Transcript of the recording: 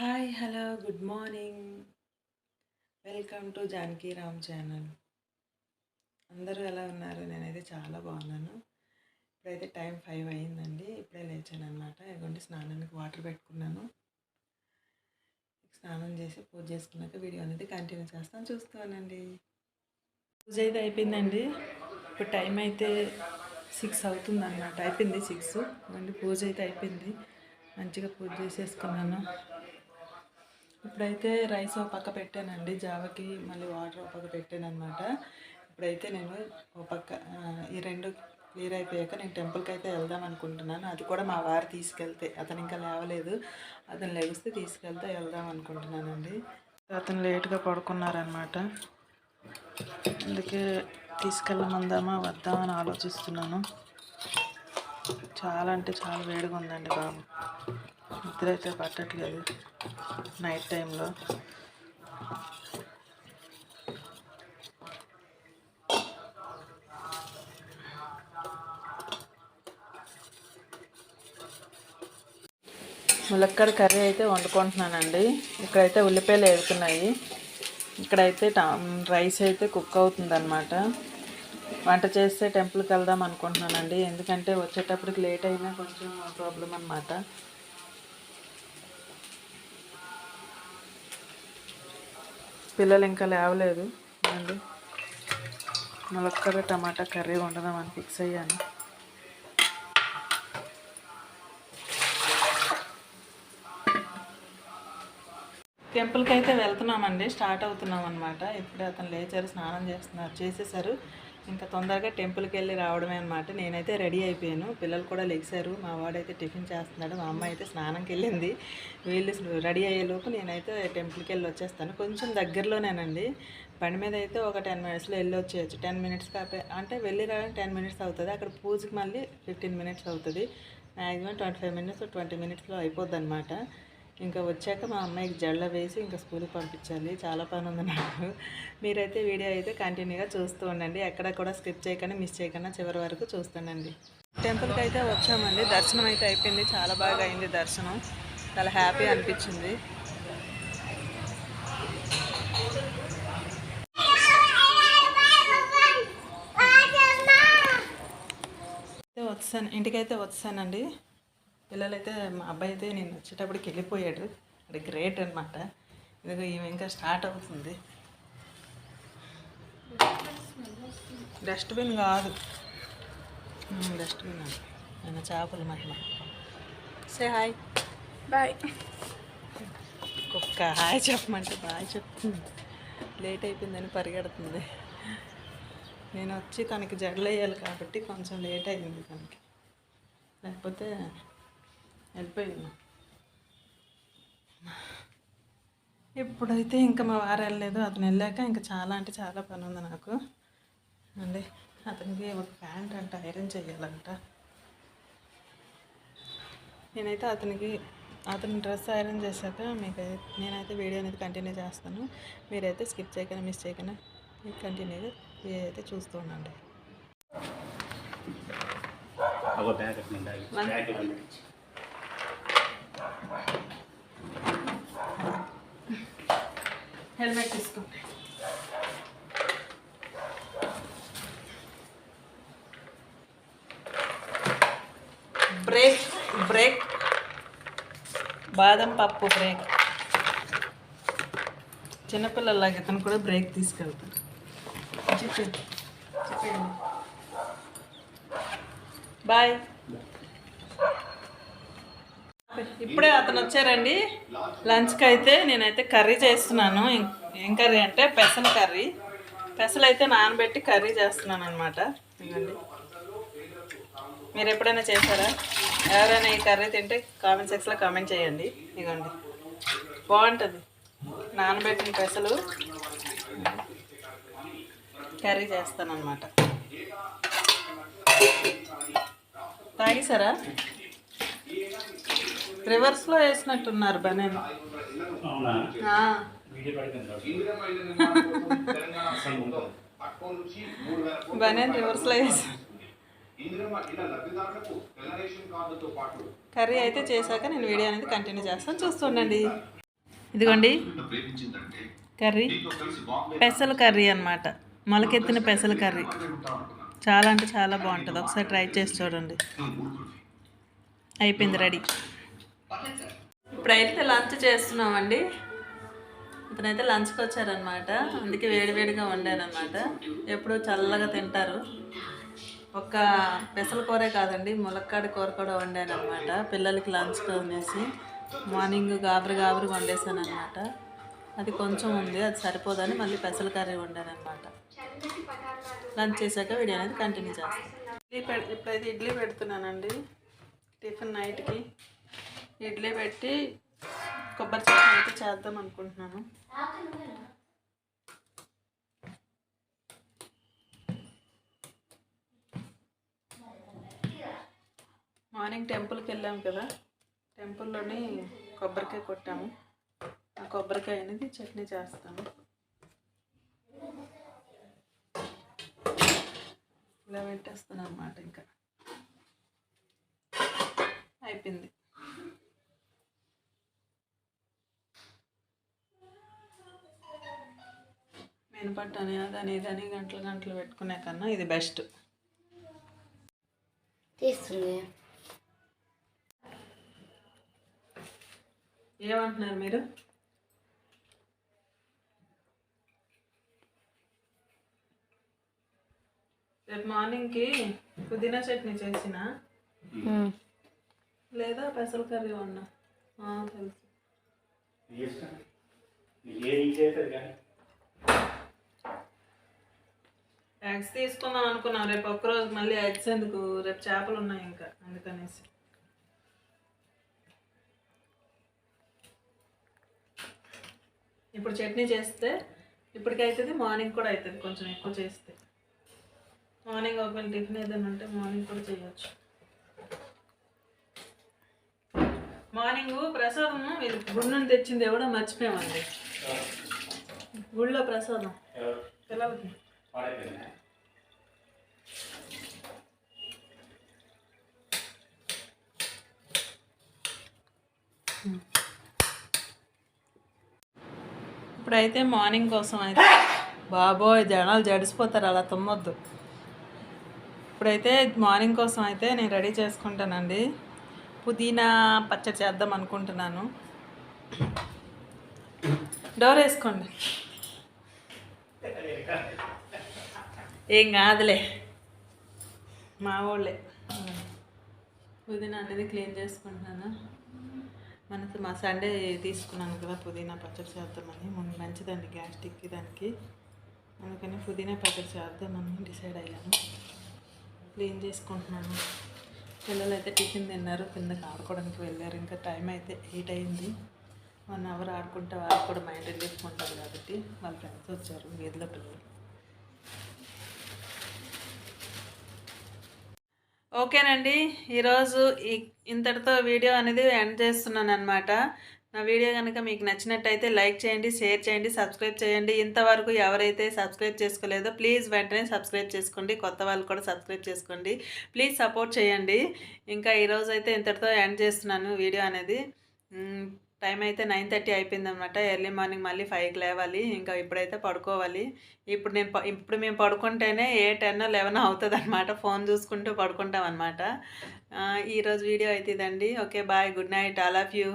Hi hello good morning. Welcome to Janaki Ram channel. అందరూ ఎలా ఉన్నారు? నేనైతే చాలా బాగున్నాను. ఇప్పుడైతే టైం 5 అయిందండి. ఇప్పుడే లేచాను అనమాట. ఇదిగోండి స్నానానికి వాటర్ పెట్టుకున్నాను. స్నానం చేసి పూజ చేసుకున్నాక వీడియో అనేది కంటిన్యూ చేస్తాను, చూస్తానండి. పూజ అయితే అయిపోయిందండి. ఇప్పుడు టైం అయితే 6 అవుతుంది అనమాట. అయిపోయింది 6 అండి. పూజ అయితే అయిపోయింది. మంచిగా పూజ చేసేసుకున్నాను. ఇప్పుడైతే రైస్ ఒక పక్క పెట్టానండి, జావకి మళ్ళీ వాటర్ ఒక పక్క పెట్టాను అనమాట. ఇప్పుడైతే నేను ఒక పక్క ఈ రెండు క్లియర్ అయిపోయాక నేను టెంపుల్కి అయితే వెళ్దాం అనుకుంటున్నాను. అది కూడా మా వారు తీసుకెళ్తే, అతను ఇంకా లేవలేదు, అతను లేస్తే తీసుకెళ్తే వెళ్దాం అనుకుంటున్నానండి. అతను లేట్గా పడుకున్నారనమాట, అందుకే తీసుకెళ్ళమందామా వద్దామా అని ఆలోచిస్తున్నాను. చాలా అంటే చాలా వేడిగా ఉందండి బాబు. నిద్ర అయితే పట్టట్లేదు నైట్ టైంలో. ములక్కాడ కర్రీ అయితే వండుకుంటున్నానండి. ఇక్కడైతే ఉల్లిపాయలు వేగుతున్నాయి. ఇక్కడైతే రైస్ అయితే కుక్ అవుతుంది అనమాట. వంట చేస్తే టెంపుల్కి వెళ్దాం అనుకుంటున్నానండి, ఎందుకంటే వచ్చేటప్పటికి లేట్ అయినా కొంచెం ప్రాబ్లం అనమాట. పిల్లలు ఇంకా లేవలేదు అండి. ములక్కాడ టమాటా కర్రీ వండదామని ఫిక్స్ అయ్యాను. టెంపుల్కి అయితే వెళ్తున్నామండి, స్టార్ట్ అవుతున్నాం అనమాట. ఇప్పుడే అతను లేచారు, స్నానం చేసేసారు. ఇంకా తొందరగా టెంపుల్కి వెళ్ళి రావడమే అనమాట. నేనైతే రెడీ అయిపోయాను, పిల్లలు కూడా లెగిశారు. మా వాడైతే టిఫిన్ చేస్తున్నాడు, మా అమ్మ అయితే స్నానంకి వెళ్ళింది. వీళ్ళు రెడీ అయ్యేలోపు నేనైతే టెంపుల్కి వెళ్ళి వచ్చేస్తాను. కొంచెం దగ్గరలోనేనండి, బండి మీద అయితే ఒక 10 మినిట్స్లో వెళ్ళి వచ్చేయచ్చు. 10 మినిట్స్ అంటే వెళ్ళి రావడానికి 10 మినిట్స్ అవుతుంది. అక్కడ పూజకి మళ్ళీ 15 మినిట్స్ అవుతుంది. మ్యాక్సిమం 25 మినిట్స్ 20 మినిట్స్లో అయిపోద్ది అనమాట. ఇంకా వచ్చాక మా అమ్మాయికి జళ్ళ వేసి ఇంకా స్కూల్కి పంపించాలి. చాలా పని ఉంది నాకు. మీరైతే వీడియో అయితే కంటిన్యూగా చూస్తూ ఉండండి, ఎక్కడ కూడా స్కిప్ చేయకుండా మిస్ చేయకుండా చివరి వరకు చూస్తుండండి. టెంపుల్కి అయితే వచ్చామండి, దర్శనం అయితే అయిపోయింది. చాలా బాగా అయింది దర్శనం, చాలా హ్యాపీ అనిపించింది. ఇంటికైతే వచ్చానండి. పిల్లలైతే, మా అబ్బాయి అయితే నేను వచ్చేటప్పటికి వెళ్ళిపోయాడు. అది గ్రేట్ అనమాట. ఇదిగో ఈమె ఇంకా స్టార్ట్ అవుతుంది. డస్ట్బిన్ కాదు, డస్ట్బిన్ అది నేను చేపలు మహిమ. Say hi bye. కుక్క హాయ్ చెప్పమంటే బాయ్ చెప్తుంది. లేట్ అయిపోయిందని పరిగెడుతుంది. నేను వచ్చి తనకి జడలు వేయాలి కాబట్టి కొంచెం లేట్ అయింది తనకి, లేకపోతే వెళ్ళిపోయింది. ఇప్పుడైతే ఇంకా మా వారు వెళ్ళలేదు, అతను వెళ్ళాక ఇంకా చాలా అంటే చాలా పని ఉంది నాకు అండి. అతనికి ఒక ప్యాంట్ అంట ఐరన్ చేయాలంట. నేనైతే అతని డ్రెస్ ఐరన్ చేశాక నేనైతే వీడియో అనేది కంటిన్యూ చేస్తాను. మీరైతే స్కిప్ చేయకుండా మిస్ చేయకుండా కంటిన్యూగా వీడియో అయితే చూస్తూ ఉండండి. హెల్మెట్ తీసుకోండి. బ్రేక్ బాదం పప్పు బ్రేక్. చిన్నపిల్లలాగా ఇతను కూడా బ్రేక్ తీసుకెళ్తాడు. చెప్పండి బాయ్. ఇప్పుడే అతను వచ్చారండి. లంచ్కి అయితే నేనైతే కర్రీ చేస్తున్నాను. ఏం కర్రీ అంటే పెసల కర్రీ. పెసలు అయితే నానబెట్టి కర్రీ చేస్తున్నాను అనమాట. ఇవ్వండి, మీరు ఎప్పుడైనా చేశారా? ఎవరైనా ఈ కర్రీ తింటే కామెంట్ సెక్షన్లో కామెంట్ చేయండి. ఇవ్వండి, బాగుంటుంది. నానబెట్టిన పెసలు కర్రీ చేస్తాను అనమాట. తాగేసారా? రివర్స్లో వేసినట్టున్నారు బనేన్. బనేన్ రివర్స్లో వేసి కర్రీ అయితే చేశాక నేను వీడియో అనేది కంటిన్యూ చేస్తాను, చూస్తుండండి. ఇదిగోండి కర్రీ, పెసల కర్రీ అన్నమాట. మొలకెత్తిన పెసల కర్రీ చాలా అంటే చాలా బాగుంటుంది. ఒకసారి ట్రై చేసి చూడండి. అయిపోయింది, రెడీ. ఇప్పుడైతే లంచ్ చేస్తున్నామండి. ఇతనైతే లంచ్కి వచ్చారనమాట, అందుకే వేడివేడిగా వండానమాట. ఎప్పుడు చల్లగా తింటారు. ఒక పెసల కూరే కాదండి, ములక్కాడ కూర కూడా వండానమాట పిల్లలకి లంచ్ అనేసి. మార్నింగ్ గాబరి వండేసాను అనమాట. అది కొంచెం ఉంది, అది సరిపోదని మళ్ళీ పెసల కర్రీ వండానమాట. లంచ్ చేశాక వీడియో అనేది కంటిన్యూ చేస్తాను. ఇప్పుడైతే ఇడ్లీ పెడుతున్నానండి. టిఫిన్ నైట్కి ఇడ్లీ పెట్టి కొబ్బరి చట్నీ అయితే చేద్దాం అనుకుంటున్నాను. మార్నింగ్ టెంపుల్కి వెళ్ళాము కదా, టెంపుల్లోని కొబ్బరికాయ కొట్టాము. ఆ కొబ్బరికాయ అనేది చట్నీ చేస్తాను. ఇలా పెట్టేస్తాను అన్నమాట. ఇంకా అయిపోయింది. మినపట్టు అని అదని ఇదని గంటలు పెట్టుకునే కన్నా ఇది బెస్ట్. తీస్తుంది. ఏమంటున్నారు మీరు? రేపు మార్నింగ్కి పుదీనా చట్నీ చేసిన లేదా పెసల కర్రీ ఉన్నా తెలుసు. ఎగ్స్ తీసుకుందాం అనుకున్నాం రేపు ఒక్కరోజు. మళ్ళీ ఎగ్స్ ఎందుకు, రేపు చేపలు ఉన్నాయి ఇంకా, అందుకనేసి. ఇప్పుడు చట్నీ చేస్తే ఇప్పటికి అవుతుంది, మార్నింగ్ కూడా అవుతుంది. కొంచెం ఎక్కువ చేస్తే మార్నింగ్ ఒకవేళ టిఫిన్ ఏదైనా ఉంటే మార్నింగ్ కూడా చేయొచ్చు. మార్నింగ్ ప్రసాదం గుడి నుండి తెచ్చింది ఎవడో మర్చిపోయామండి. గుళ్ళో ప్రసాదం పిల్లలకి. ఇప్పుడైతే మార్నింగ్ కోసం అయితే బాబోయ్ జనాలు జడిసిపోతారు, అలా తుమ్మొద్దు. ఇప్పుడైతే మార్నింగ్ కోసం అయితే నేను రెడీ చేసుకుంటానండి. పుదీనా పచ్చడి చేద్దాం అనుకుంటున్నాను. డోర్ వేసుకోండి, ఏం కాదులే, మా వాళ్ళే. పుదీనా అనేది క్లీన్ చేసుకుంటున్నాను. మా సండే తీసుకున్నాను కదా పుదీనా పచ్చడి చేద్దామని. మంచిదండి గ్యాస్ట్రిక్కి దానికి, అందుకని పుదీనా పచ్చడి చేద్దామని డిసైడ్ అయ్యాను. క్లీన్ చేసుకుంటున్నాను. పిల్లలు అయితే టిఫిన్ తిన్నారు, కిందకి ఆడుకోవడానికి వెళ్ళారు. ఇంకా టైం అయితే 8 అయింది. 1 అవర్ ఆడుకుంటే వాళ్ళు కూడా మైండ్ రిలీఫ్ ఉంటుంది కాబట్టి వాళ్ళ ఫ్రెండ్స్ వచ్చారు, వీధిలో పిల్లలు. ఓకేనండి, ఈరోజు ఇంతటితో వీడియో అనేది ఎండ్ చేస్తున్నాను అనమాట. నా వీడియో కనుక మీకు నచ్చినట్టయితే లైక్ చేయండి, షేర్ చేయండి, సబ్స్క్రైబ్ చేయండి. ఇంతవరకు ఎవరైతే సబ్స్క్రైబ్ చేసుకోలేదో ప్లీజ్ వెంటనే సబ్స్క్రైబ్ చేసుకోండి. కొత్త వాళ్ళు కూడా సబ్స్క్రైబ్ చేసుకోండి. ప్లీజ్ సపోర్ట్ చేయండి. ఇంకా ఈరోజు అయితే ఇంతటితో ఎండ్ చేస్తున్నాను వీడియో అనేది. టైం అయితే 9:30 అయిపోయిందనమాట. ఎర్లీ మార్నింగ్ మళ్ళీ 5కి లేవాలి. ఇంకా ఇప్పుడైతే పడుకోవాలి. ఇప్పుడు మేము పడుకుంటేనే 8, 10, 11 అవుతుంది అనమాట. ఫోన్ చూసుకుంటూ పడుకుంటాం అనమాట. ఈరోజు వీడియో అయితే ఇదండి. Okay bye, good night, I love you.